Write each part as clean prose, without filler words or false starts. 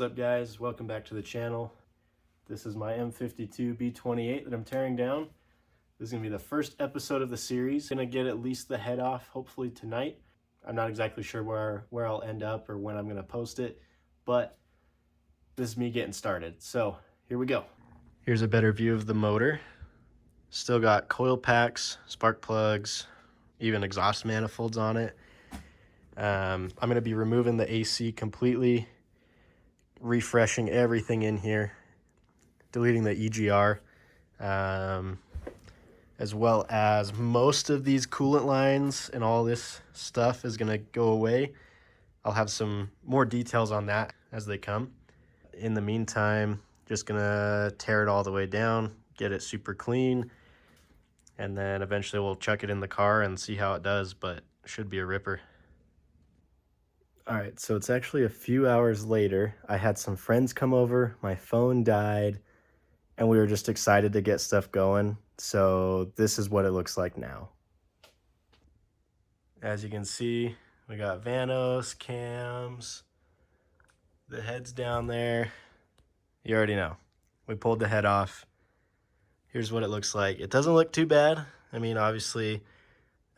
up, guys? Welcome back to the channel. This is my M52 B28 that I'm tearing down. This is gonna be the first episode of the series. Gonna get at least the head off hopefully tonight. I'm not exactly sure where I'll end up or when I'm gonna post it, but this is me getting started. So here we go. Here's a better view of the motor. Still got coil packs, spark plugs, even exhaust manifolds on it. I'm going to be removing the AC completely, refreshing everything in here, deleting the EGR, as well as most of these coolant lines and all this stuff is going to go away. I'll have some more details on that as they come. In the meantime, just going to tear it all the way down, get it super clean, and then eventually we'll chuck it in the car and see how it does, but it should be a ripper. All right, so it's actually a few hours later. I had some friends come over, my phone died, and we were just excited to get stuff going. So this is what it looks like now. As you can see, we got Vanos, cams, the head's down there. You already know. We pulled the head off. Here's what it looks like. It doesn't look too bad. I mean, obviously,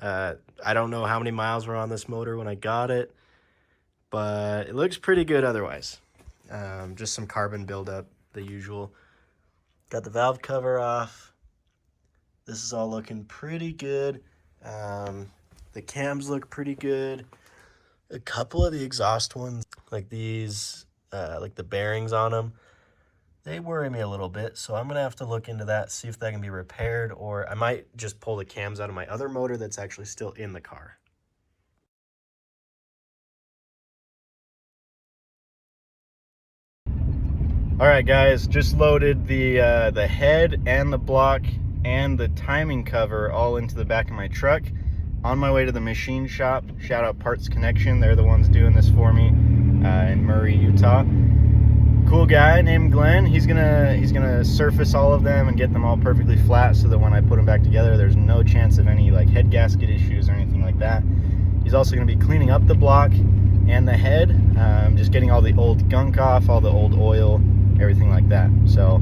I don't know how many miles were on this motor when I got it, but it looks pretty good otherwise. Just some carbon buildup, the usual. Got the valve cover off. This is all looking pretty good. The cams look pretty good. A couple of the exhaust ones, like these, like the bearings on them, they worry me a little bit, so I'm gonna have to look into that, see if that can be repaired, or I might just pull the cams out of my other motor that's actually still in the car. All right, guys, just loaded the head and the block and the timing cover all into the back of my truck. On my way to the machine shop. Shout out Parts Connection. They're the ones doing this for me in Murray, Utah. Cool guy named Glenn. He's gonna surface all of them and get them all perfectly flat so that when I put them back together, there's no chance of any like head gasket issues or anything like that. He's also gonna be cleaning up the block and the head, just getting all the old gunk off, all the old oil, everything like that. So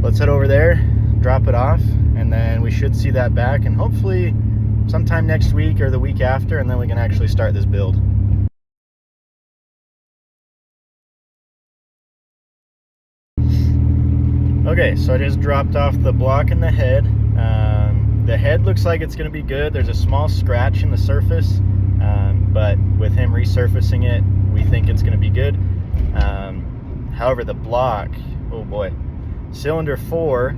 let's head over there, drop it off, and then we should see that back, and hopefully sometime next week or the week after, and then we can actually start this build. Okay, so I just dropped off the block and the head. The head looks like it's going to be good. There's a small scratch in the surface, but with him resurfacing it, we think it's going to be good. However, the block, oh boy, cylinder 4,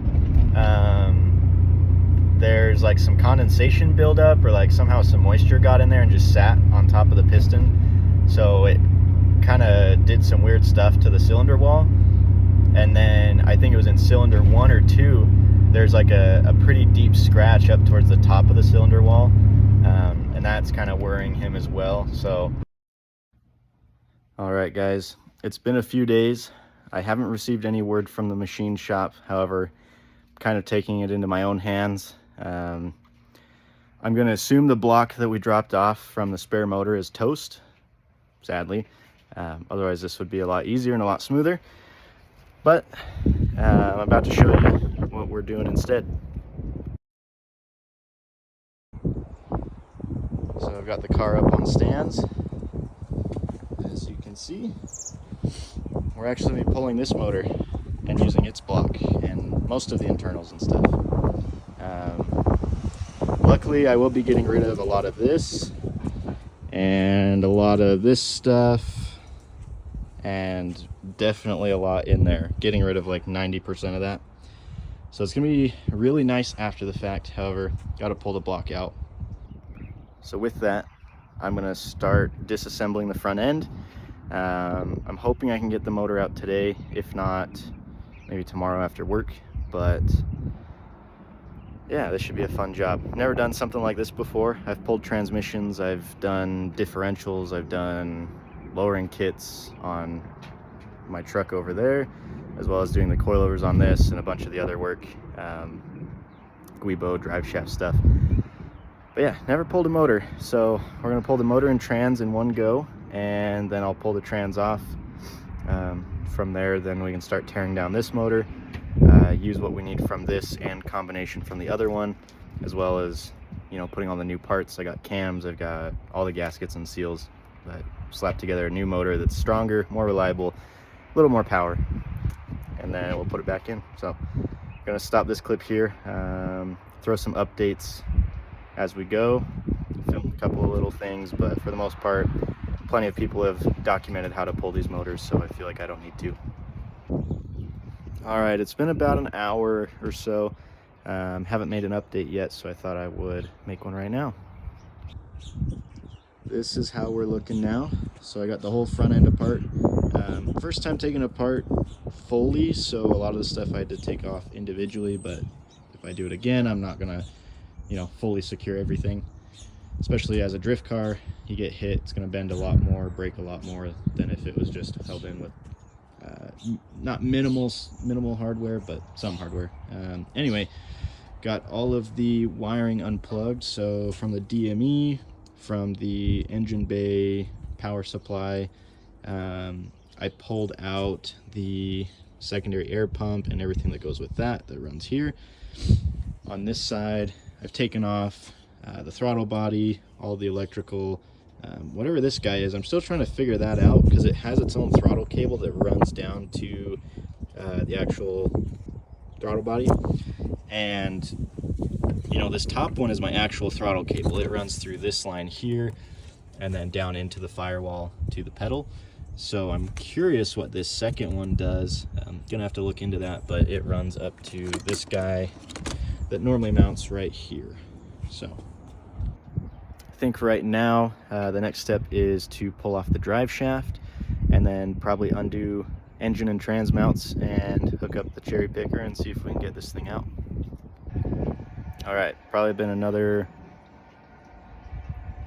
there's like some condensation buildup, or like somehow some moisture got in there and just sat on top of the piston. So it kind of did some weird stuff to the cylinder wall. And then I think it was in cylinder 1 or 2, there's like a pretty deep scratch up towards the top of the cylinder wall. And that's kind of worrying him as well. So, all right, guys, it's been a few days. I haven't received any word from the machine shop. However, I'm kind of taking it into my own hands. I'm going to assume the block that we dropped off from the spare motor is toast, sadly. Otherwise, this would be a lot easier and a lot smoother. But I'm about to show you what we're doing instead. So I've got the car up on stands. As you can see, we're actually going to be pulling this motor and using its block and most of the internals and stuff. Luckily, I will be getting rid of a lot of this and a lot of this stuff, and definitely a lot in there, getting rid of like 90% of that. So it's gonna be really nice after the fact. However, got to pull the block out. So with that, I'm gonna start disassembling the front end. I'm hoping I can get the motor out today, if not maybe tomorrow after work. But yeah, this should be a fun job. Never done something like this before. I've pulled transmissions, I've done differentials, I've done lowering kits on my truck over there, as well as doing the coilovers on this and a bunch of the other work, Guibo drive shaft stuff. But yeah, never pulled a motor. So we're gonna pull the motor and trans in one go, and then I'll pull the trans off From there, then we can start tearing down this motor, use what we need from this and combination from the other one, as well as, you know, putting all the new parts. I got cams, I've got all the gaskets and seals, but slap together a new motor that's stronger, more reliable, a little more power, and then we'll put it back in. So I'm gonna stop this clip here, throw some updates as we go, film a couple of little things, but for the most part, plenty of people have documented how to pull these motors, so I feel like I don't need to. All right, it's been about an hour or so. Haven't made an update yet, so I thought I would make one right now. This is how we're looking now. So I got the whole front end apart. First time taking it apart fully, so a lot of the stuff I had to take off individually, but if I do it again, I'm not gonna, you know, fully secure everything. Especially as a drift car, you get hit, it's gonna bend a lot more, break a lot more than if it was just held in with not minimal hardware, but some hardware. Anyway, got all of the wiring unplugged. So from the DME, from the engine bay power supply, I pulled out the secondary air pump and everything that goes with that runs here. On this side, I've taken off the throttle body, all the electrical, whatever this guy is. I'm still trying to figure that out because it has its own throttle cable that runs down to the actual throttle body. And you know, this top one is my actual throttle cable. It runs through this line here and then down into the firewall to the pedal. So I'm curious what this second one does. I'm gonna have to look into that, but it runs up to this guy that normally mounts right here. So I think right now the next step is to pull off the drive shaft and then probably undo engine and trans mounts and hook up the cherry picker and see if we can get this thing out. All right, probably been another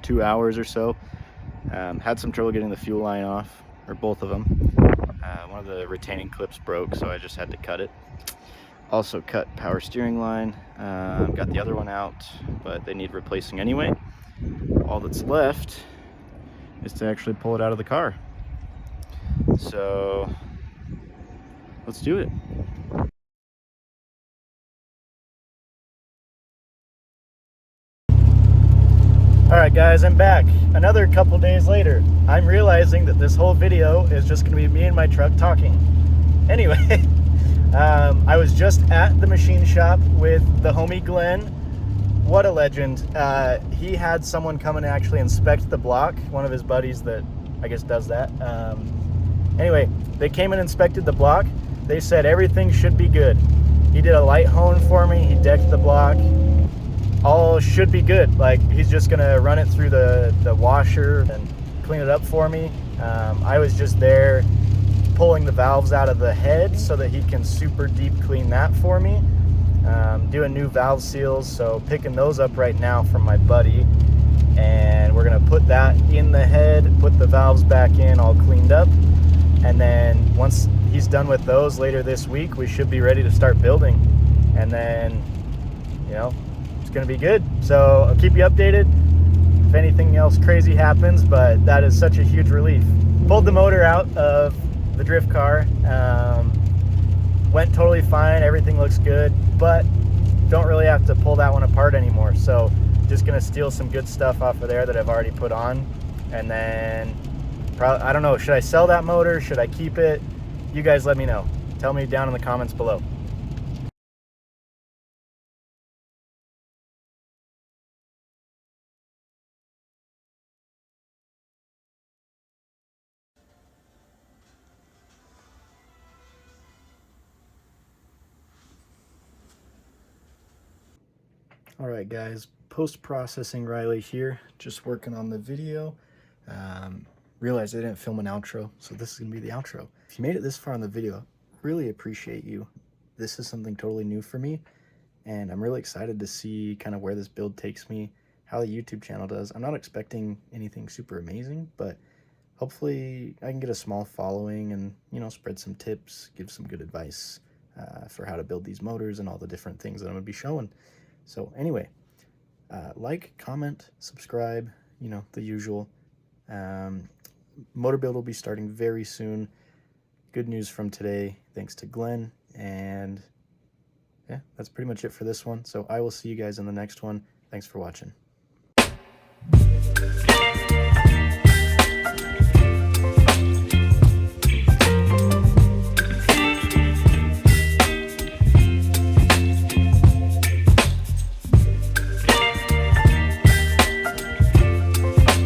2 hours or so. Had some trouble getting the fuel line off, or both of them. One of the retaining clips broke, so I just had to cut it. Also cut power steering line. Got the other one out, but they need replacing anyway. All that's left is to actually pull it out of the car. So let's do it. All right, guys, I'm back. Another couple days later. I'm realizing that this whole video is just gonna be me in my truck talking. Anyway, I was just at the machine shop with the homie Glenn. What a legend. He had someone come and actually inspect the block, one of his buddies that I guess does that. Anyway, they came and inspected the block. They said everything should be good. He did a light hone for me, he decked the block. All should be good. Like, he's just gonna run it through the washer and clean it up for me. I was just there pulling the valves out of the head so that he can super deep clean that for me. Doing new valve seals, so picking those up right now from my buddy, and we're gonna put that in the head, put the valves back in all cleaned up, and then once he's done with those later this week, we should be ready to start building. And then, you know, it's gonna be good. So I'll keep you updated if anything else crazy happens, but that is such a huge relief. Pulled the motor out of the drift car, went totally fine, everything looks good, but don't really have to pull that one apart anymore. So just gonna steal some good stuff off of there that I've already put on, and then I don't know, should I sell that motor? Should I keep it? You guys let me know. Tell me down in the comments below. All right, guys, post-processing Riley here, just working on the video. Realized I didn't film an outro, so this is gonna be the outro. If you made it this far in the video, really appreciate you. This is something totally new for me, and I'm really excited to see kind of where this build takes me, how the YouTube channel does. I'm not expecting anything super amazing, but hopefully I can get a small following and, you know, spread some tips, give some good advice for how to build these motors and all the different things that I'm gonna be showing. So anyway, like, comment, subscribe, you know, the usual. Motor build will be starting very soon. good news from today, thanks to Glenn. And yeah, that's pretty much it for this one. So I will see you guys in the next one. Thanks for watching.